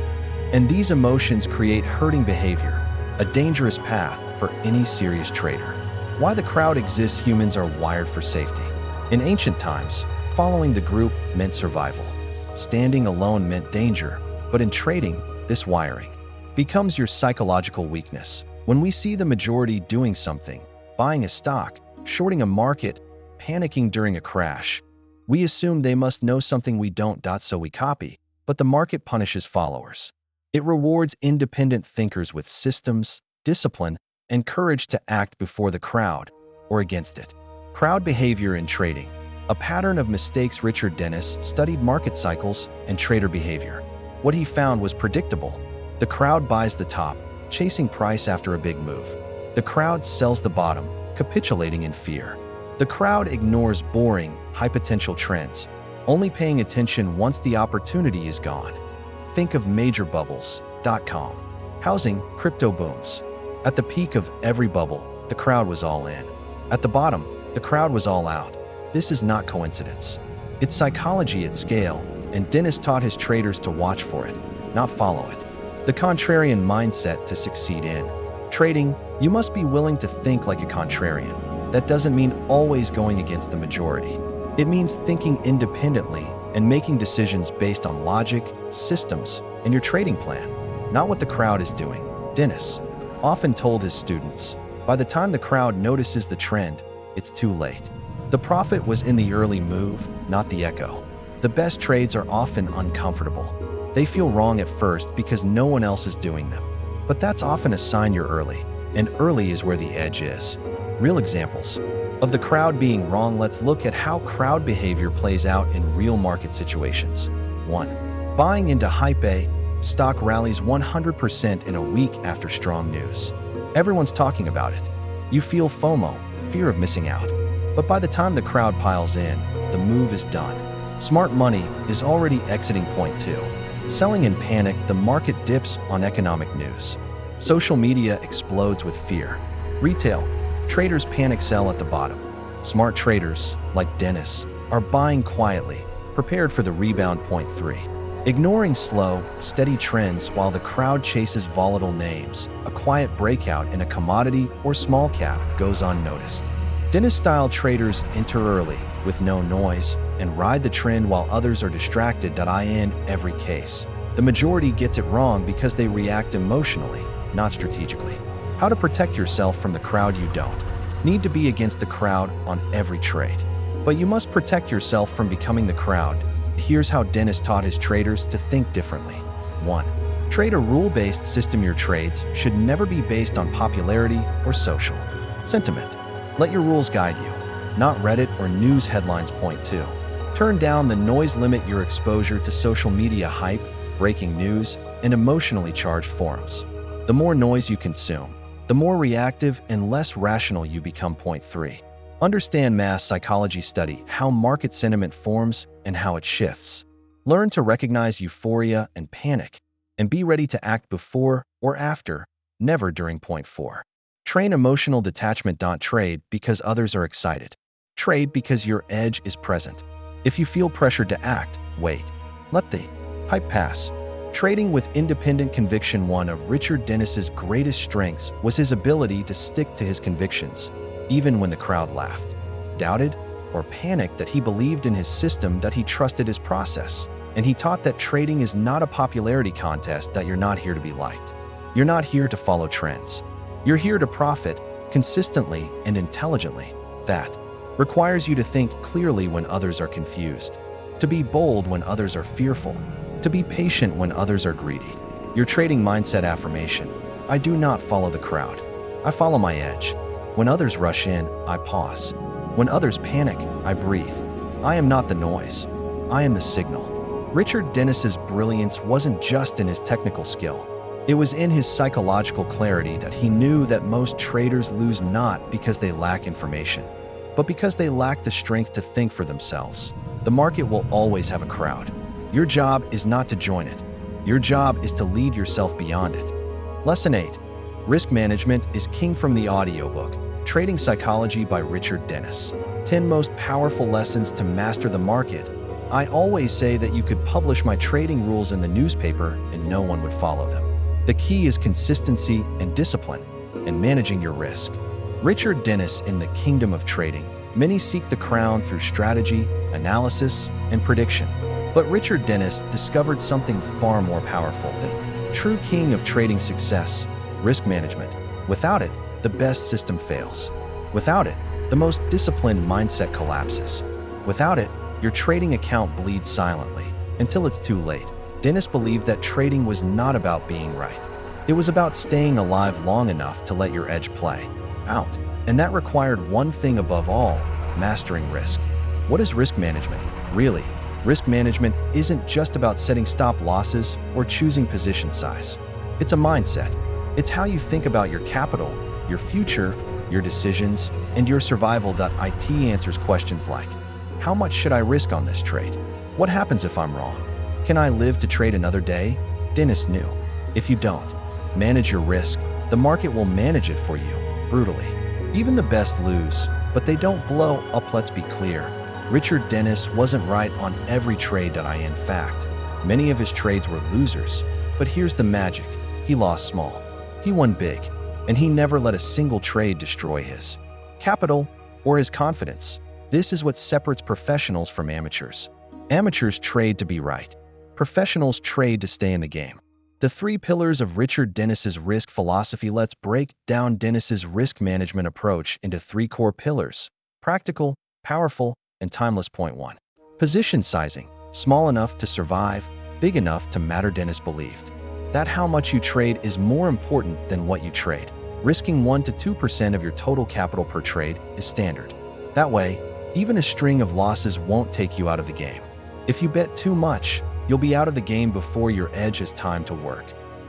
And these emotions create herding behavior, a dangerous path for any serious trader. Why the crowd exists? Humans are wired for safety. In ancient times, following the group meant survival. Standing alone meant danger. But in trading, this wiring becomes your psychological weakness. When we see the majority doing something, buying a stock, shorting a market, panicking during a crash, we assume they must know something we don't. So we copy. But the market punishes followers. It rewards independent thinkers with systems, discipline, and courage to act before the crowd or against it. Crowd behavior in trading. A pattern of mistakes. Richard Dennis studied market cycles and trader behavior. What he found was predictable. The crowd buys the top, chasing price after a big move. The crowd sells the bottom, capitulating in fear. The crowd ignores boring, high-potential trends, only paying attention once the opportunity is gone. Think of major bubbles.com. Housing, crypto booms. At the peak of every bubble, the crowd was all in. At the bottom, The crowd was all out. This is not coincidence. It's psychology at scale, and Dennis taught his traders to watch for it, not follow it. The contrarian mindset to succeed in trading, you must be willing to think like a contrarian. That doesn't mean always going against the majority. It means thinking independently and making decisions based on logic, systems, and your trading plan, not what the crowd is doing. Dennis often told his students, by the time the crowd notices the trend, it's too late. The profit was in the early move, not the echo. The best trades are often uncomfortable. They feel wrong at first because no one else is doing them. But that's often a sign you're early, and early is where the edge is. Real examples of the crowd being wrong. Let's look at how crowd behavior plays out in real market situations. 1. Buying into hype. A stock rallies 100% in a week after strong news. Everyone's talking about it. You feel FOMO, fear of missing out. But by the time the crowd piles in, the move is done. Smart money is already exiting point 2. Selling in panic, the market dips on economic news. Social media explodes with fear. Retail traders panic sell at the bottom. Smart traders, like Dennis, are buying quietly, prepared for the rebound. Point 3. Ignoring slow, steady trends while the crowd chases volatile names. A quiet breakout in a commodity or small cap goes unnoticed. Dennis-style traders enter early, with no noise, and ride the trend while others are distracted. In every case, the majority gets it wrong because they react emotionally, not strategically. How to protect yourself from the crowd? You don't need to be against the crowd on every trade, but you must protect yourself from becoming the crowd. Here's how Dennis taught his traders to think differently. 1. Trade a rule-based system. Your trades should never be based on popularity or social sentiment. Let your rules guide you, not Reddit or news headlines. Point 2. Turn down the noise. Limit your exposure to social media hype, breaking news, and emotionally charged forums. The more noise you consume, the more reactive and less rational you become. Point 3. Understand mass psychology. Study how market sentiment forms and how it shifts. Learn to recognize euphoria and panic, and be ready to act before or after, never during. Point 4. Train emotional detachment. Trade because others are excited. Trade because your edge is present. If you feel pressured to act, wait. Let the hype pass. Trading with independent conviction. One of Richard Dennis's greatest strengths was his ability to stick to his convictions, even when the crowd laughed, doubted, or panicked. That he believed in his system, that he trusted his process. And he taught that trading is not a popularity contest, that you're not here to be liked. You're not here to follow trends. You're here to profit consistently and intelligently. That requires you to think clearly when others are confused, to be bold when others are fearful, to be patient when others are greedy. Your trading mindset affirmation: I do not follow the crowd. I follow my edge. When others rush in, I pause. When others panic, I breathe. I am not the noise. I am the signal. Richard Dennis's brilliance wasn't just in his technical skill. It was in his psychological clarity. That he knew that most traders lose not because they lack information, but because they lack the strength to think for themselves. The market will always have a crowd. Your job is not to join it. Your job is to lead yourself beyond it. Lesson 8. Risk management is king. From the audiobook, Trading Psychology by Richard Dennis. 10 most powerful lessons to master the market. I always say that you could publish my trading rules in the newspaper and no one would follow them. The key is consistency and discipline, and managing your risk. Richard Dennis in The Kingdom of Trading. Many seek the crown through strategy, analysis, and prediction. But Richard Dennis discovered something far more powerful: the true king of trading success: risk management. Without it, the best system fails. Without it, the most disciplined mindset collapses. Without it, your trading account bleeds silently until it's too late. Dennis believed that trading was not about being right. It was about staying alive long enough to let your edge play out. And that required one thing above all: mastering risk. What is risk management? Really, risk management isn't just about setting stop losses or choosing position size. It's a mindset. It's how you think about your capital, your future, your decisions, and your survival. It answers questions like: how much should I risk on this trade? What happens if I'm wrong? Can I live to trade another day? Dennis knew, if you don't manage your risk, the market will manage it for you, brutally. Even the best lose, but they don't blow up. Let's be clear. Richard Dennis wasn't right on every trade. In fact, many of his trades were losers. But here's the magic. He lost small. He won big. And he never let a single trade destroy his capital or his confidence. This is what separates professionals from amateurs. Amateurs trade to be right. Professionals trade to stay in the game. The 3 pillars of Richard Dennis's risk philosophy. Let's break down Dennis's risk management approach into 3 core pillars: practical, powerful, and timeless. Point 1. Position sizing. Small enough to survive, big enough to matter. Dennis believed that how much you trade is more important than what you trade. Risking 1 to 2% of your total capital per trade is standard. That way, even a string of losses won't take you out of the game. If you bet too much, you'll be out of the game before your edge has time to work.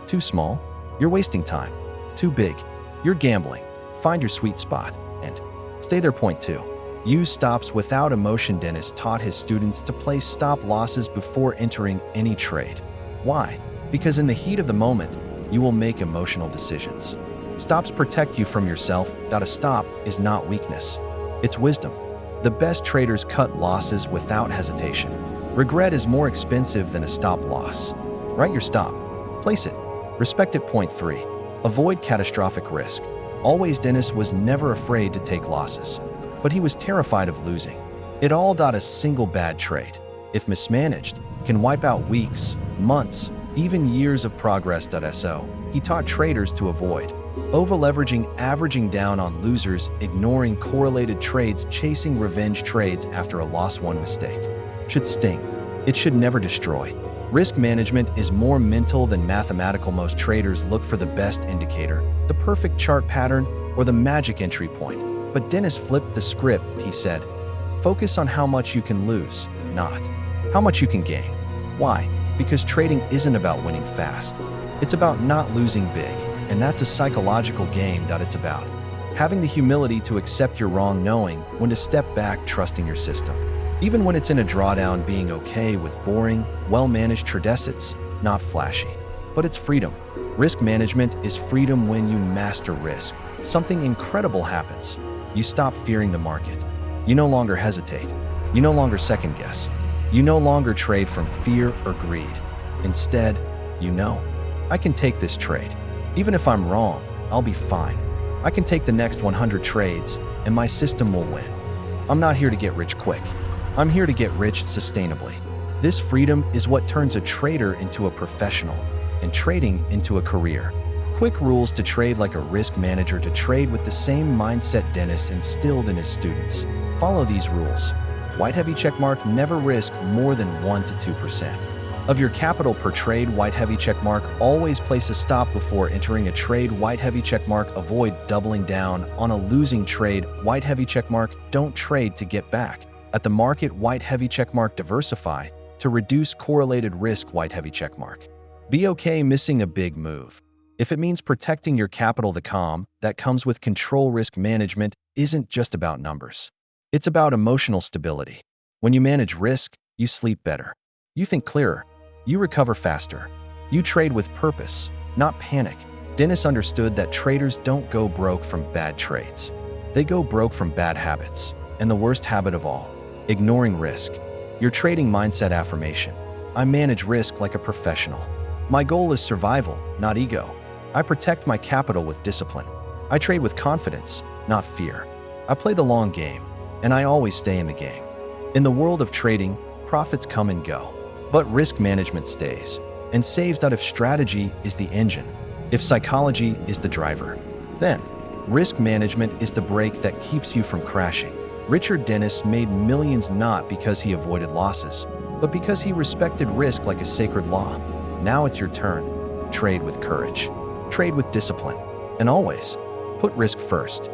Too small, you're wasting time. Too big, you're gambling. Find your sweet spot and stay there. Point 2. Use stops without emotion. Dennis taught his students to place stop losses before entering any trade. Why? Because in the heat of the moment, you will make emotional decisions. Stops protect you from yourself. A stop is not weakness. It's wisdom. The best traders cut losses without hesitation. Regret is more expensive than a stop loss. Write your stop. Place it. Respect it. Point 3. Avoid catastrophic risk. Always. Dennis was never afraid to take losses, but he was terrified of losing it all. A single bad trade, if mismanaged, can wipe out weeks, months, even years of progress. So, he taught traders to avoid over-leveraging, averaging down on losers, ignoring correlated trades, chasing revenge trades after a loss. One mistake should sting. It should never destroy. Risk management is more mental than mathematical. Most traders look for the best indicator, the perfect chart pattern, or the magic entry point. But Dennis flipped the script. He said, focus on how much you can lose, not how much you can gain. Why? Because trading isn't about winning fast. It's about not losing big. And that's a psychological game. It's about having the humility to accept you're wrong, knowing when to step back, trusting your system. Even when it's in a drawdown, being okay with boring, well-managed trades. It's not flashy, but it's freedom. Risk management is freedom. When you master risk, something incredible happens. You stop fearing the market. You no longer hesitate. You no longer second guess. You no longer trade from fear or greed. Instead, you know, I can take this trade. Even if I'm wrong, I'll be fine. I can take the next 100 trades, and my system will win. I'm not here to get rich quick. I'm here to get rich sustainably. This freedom is what turns a trader into a professional, and trading into a career. Quick rules to trade like a risk manager. To trade with the same mindset Dennis instilled in his students. Follow these rules. White heavy checkmark. Never risk more than 1 to 2% of your capital per trade. White heavy checkmark. Always place a stop before entering a trade. White heavy checkmark. Avoid doubling down on a losing trade. White heavy checkmark. Don't trade to get back at the market. White heavy checkmark. Diversify to reduce correlated risk. White heavy checkmark. Be okay missing a big move if it means protecting your capital. The calm that comes with control. Risk management isn't just about numbers. It's about emotional stability. When you manage risk, you sleep better. You think clearer. You recover faster. You trade with purpose, not panic. Dennis understood that traders don't go broke from bad trades. They go broke from bad habits. And the worst habit of all, ignoring risk. Your trading mindset affirmation. I manage risk like a professional. My goal is survival, not ego. I protect my capital with discipline. I trade with confidence, not fear. I play the long game, and I always stay in the game. In the world of trading, profits come and go. But risk management stays and saves. If strategy is the engine, if psychology is the driver, then risk management is the brake that keeps you from crashing. Richard Dennis made millions not because he avoided losses, but because he respected risk like a sacred law. Now it's your turn. Trade with courage. Trade with discipline. And always put risk first.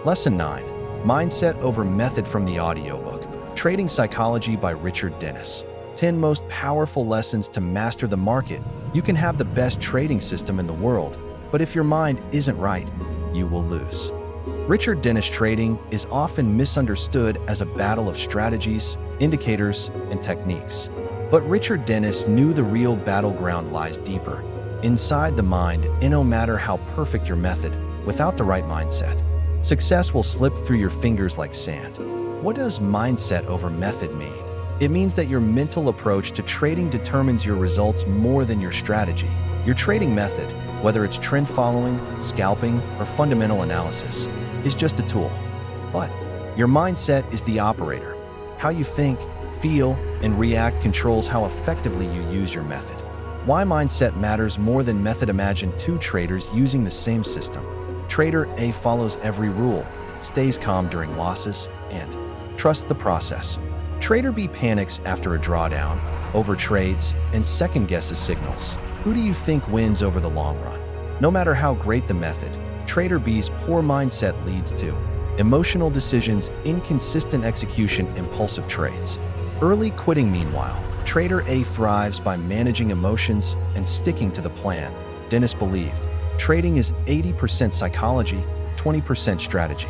Lesson 9. Mindset over method. From the audiobook, Trading Psychology by Richard Dennis. 10 most powerful lessons to master the market. You can have the best trading system in the world, but if your mind isn't right, you will lose. Richard Dennis. Trading is often misunderstood as a battle of strategies, indicators, and techniques. But Richard Dennis knew the real battleground lies deeper, inside the mind. And no matter how perfect your method, without the right mindset, Success will slip through your fingers like sand. What does mindset over method mean? It means that your mental approach to trading determines your results more than your strategy. Your trading method, whether it's trend following, scalping, or fundamental analysis, is just a tool. But your mindset is the operator. How you think, feel, and react controls how effectively you use your method. Why mindset matters more than method. Imagine two traders using the same system. Trader A follows every rule, stays calm during losses, and trusts the process. Trader B panics after a drawdown, overtrades, and second-guesses signals. Who do you think wins over the long run? No matter how great the method, Trader B's poor mindset leads to emotional decisions, inconsistent execution, impulsive trades. Early quitting. Meanwhile, Trader A thrives by managing emotions and sticking to the plan. Dennis believed trading is 80% psychology, 20% strategy.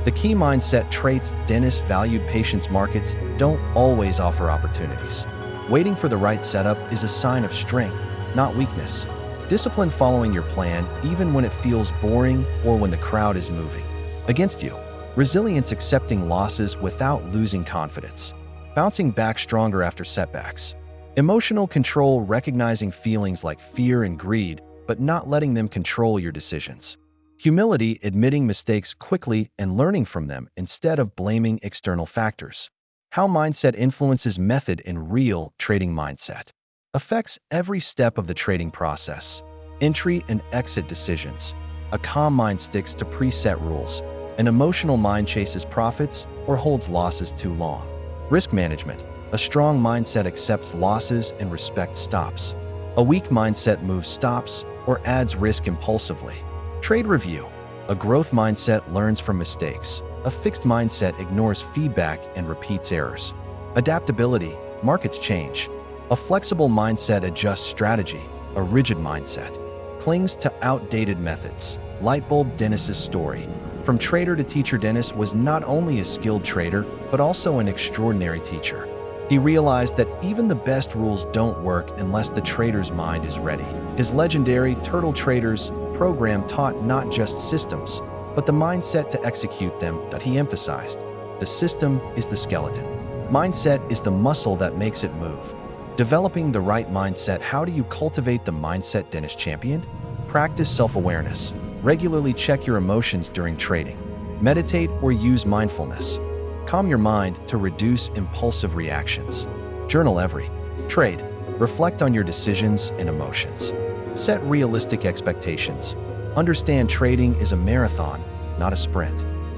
The key mindset traits. Dennis valued patience. Markets don't always offer opportunities. Waiting for the right setup is a sign of strength, not weakness. Discipline. Following your plan even when it feels boring or when the crowd is moving against you. Resilience. Accepting losses without losing confidence. Bouncing back stronger after setbacks. Emotional control. Recognizing feelings like fear and greed, but not letting them control your decisions. Humility. Admitting mistakes quickly and learning from them instead of blaming external factors. How mindset influences method. In real trading, mindset affects every step of the trading process. Entry and exit decisions. A calm mind sticks to preset rules. An emotional mind chases profits or holds losses too long. Risk management. A strong mindset accepts losses and respects stops. A weak mindset moves stops or adds risk impulsively. Trade review. A growth mindset learns from mistakes. A fixed mindset ignores feedback and repeats errors. Adaptability. Markets change. A flexible mindset adjusts strategy. A rigid mindset clings to outdated methods. Lightbulb. Dennis's story. From trader to teacher, Dennis was not only a skilled trader, but also an extraordinary teacher. He realized that even the best rules don't work unless the trader's mind is ready. His legendary Turtle Traders program taught not just systems, but the mindset to execute them. That he emphasized. The system is the skeleton. Mindset is the muscle that makes it move. Developing the right mindset. How do you cultivate the mindset Dennis championed? Practice self-awareness. Regularly check your emotions during trading. Meditate or use mindfulness. Calm your mind to reduce impulsive reactions. Journal every trade. Reflect on your decisions and emotions. Set realistic expectations. Understand trading is a marathon, not a sprint.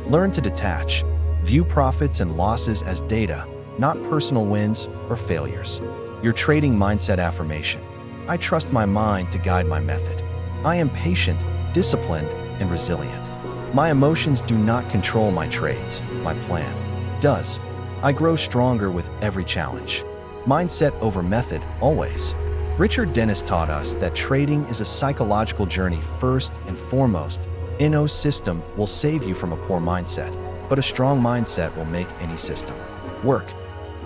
Learn to detach. View profits and losses as data, not personal wins or failures. Your trading mindset affirmation. I trust my mind to guide my method. I am patient, disciplined, and resilient. My emotions do not control my trades. My plan does. I grow stronger with every challenge. Mindset over method, always. Richard Dennis taught us that trading is a psychological journey first and foremost. No system will save you from a poor mindset, but a strong mindset will make any system work.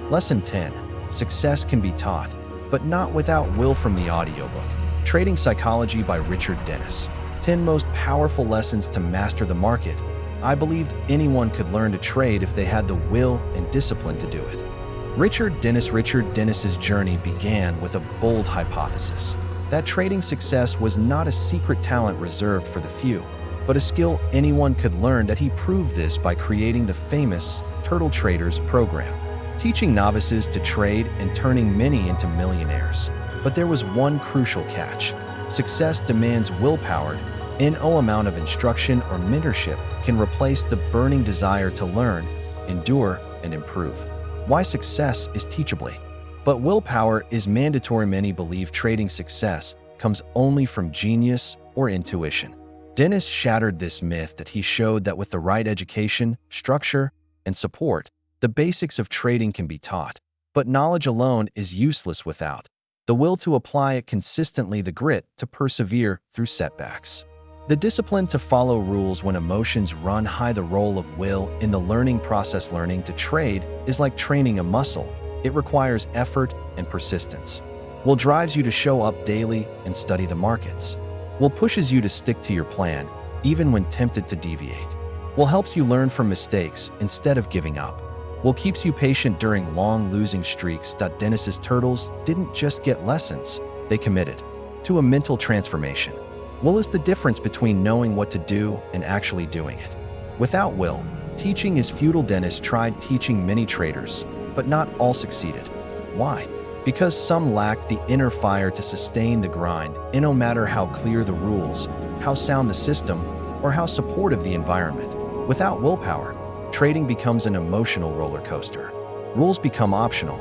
Lesson 10. Success can be taught, but not without will. From the audiobook, Trading Psychology by Richard Dennis. 10 most powerful lessons to master the market. I believed anyone could learn to trade if they had the will and discipline to do it. Richard Dennis's journey began with a bold hypothesis that trading success was not a secret talent reserved for the few, but a skill anyone could learn. That he proved this by creating the famous Turtle Traders program, teaching novices to trade and turning many into millionaires. But there was one crucial catch. Success demands willpower. No amount of instruction or mentorship can replace the burning desire to learn, endure, and improve. Why success is teachably, but willpower is mandatory. Many believe trading success comes only from genius or intuition. Dennis shattered this myth. That he showed that with the right education, structure, and support, the basics of trading can be taught, but knowledge alone is useless without the will to apply it consistently, the grit to persevere through setbacks, the discipline to follow rules when emotions run high. The role of will in the learning process. Learning to trade is like training a muscle. It requires effort and persistence. Will drives you to show up daily and study the markets. Will pushes you to stick to your plan, even when tempted to deviate. Will helps you learn from mistakes instead of giving up. Will keeps you patient during long losing streaks. Dennis's turtles didn't just get lessons, they committed to a mental transformation. Will is the difference between knowing what to do and actually doing it. Without will, teaching is futile. Dennis tried teaching many traders, but not all succeeded. Why? Because some lacked the inner fire to sustain the grind, and no matter how clear the rules, how sound the system, or how supportive the environment. Without willpower, trading becomes an emotional roller coaster. Rules become optional.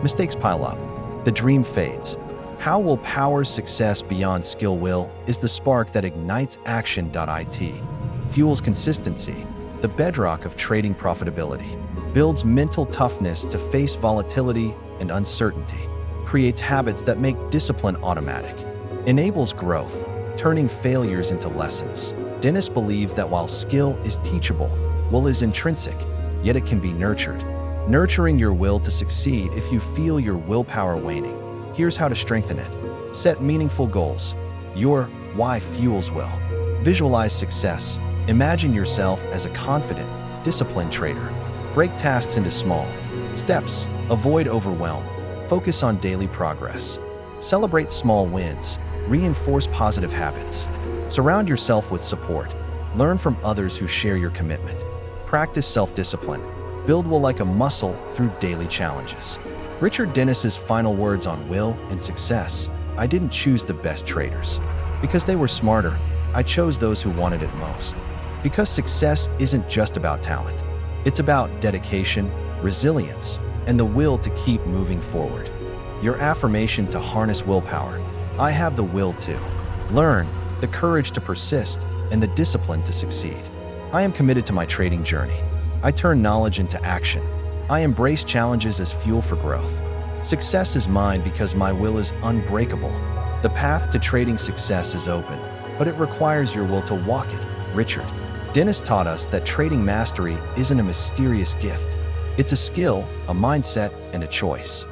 Mistakes pile up. The dream fades. How will powers success beyond skill? Will is the spark that ignites action. It fuels consistency, the bedrock of trading profitability, builds mental toughness to face volatility and uncertainty, creates habits that make discipline automatic, enables growth, turning failures into lessons. Dennis believed that while skill is teachable, will is intrinsic, yet it can be nurtured. Nurturing your will to succeed. If you feel your willpower waning, here's how to strengthen it. Set meaningful goals. Your why fuels will. Visualize success. Imagine yourself as a confident, disciplined trader. Break tasks into small steps. Avoid overwhelm. Focus on daily progress. Celebrate small wins. Reinforce positive habits. Surround yourself with support. Learn from others who share your commitment. Practice self-discipline. Build will like a muscle through daily challenges. Richard Dennis's final words on will and success. I didn't choose the best traders because they were smarter. I chose those who wanted it most. Because success isn't just about talent. It's about dedication, resilience, and the will to keep moving forward. Your affirmation to harness willpower. I have the will to learn, the courage to persist, and the discipline to succeed. I am committed to my trading journey. I turn knowledge into action. I embrace challenges as fuel for growth. Success is mine because my will is unbreakable. The path to trading success is open, but it requires your will to walk it. Richard Dennis taught us that trading mastery isn't a mysterious gift. It's a skill, a mindset, and a choice.